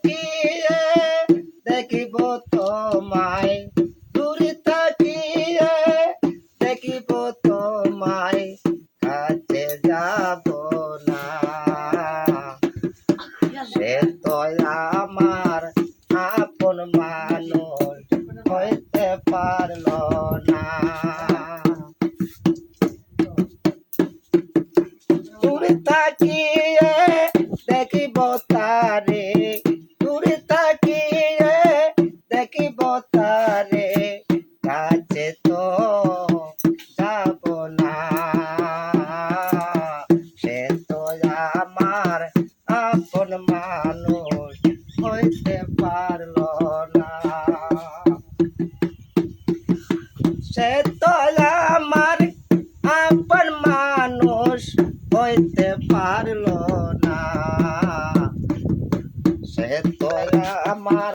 তাকিয়ে দেখিব তোমায়, দূরে তাকিয়ে দেখিব তোমায়, কাছে যাব না। সে তো আমার আপন মানুষ হইতে পারল না। দূরে তাকিয়ে দেখিব তারে, দূরে তাকিয়ে দেখিব তারে, কাছে তো যাব না। সে তো আমার আপন মানুষ হইতে পারল না। সে তো আমার আপন মানুষ হইতে পারল না। সে তো আমার